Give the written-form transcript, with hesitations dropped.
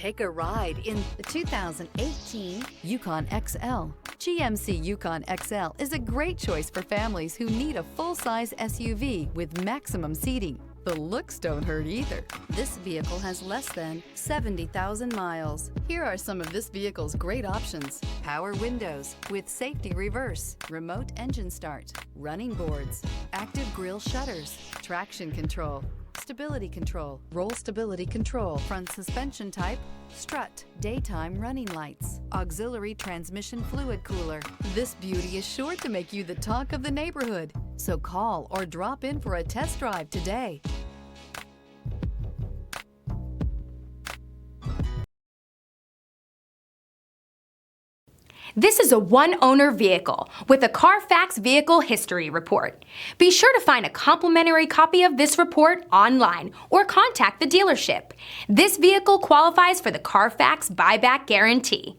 Take a ride in the 2018 Yukon XL. GMC Yukon XL is a great choice for families who need a full-size SUV with maximum seating. The looks don't hurt either. This vehicle has less than 70,000 miles. Here are some of this vehicle's great options: power windows with safety reverse, remote engine start, running boards, active grille shutters, traction control, stability control, roll stability control, front suspension type, strut, daytime running lights, auxiliary transmission fluid cooler. This beauty is sure to make you the talk of the neighborhood. So call or drop in for a test drive today. This is a one-owner vehicle with a Carfax Vehicle History Report. Be sure to find a complimentary copy of this report online or contact the dealership. This vehicle qualifies for the Carfax Buyback Guarantee.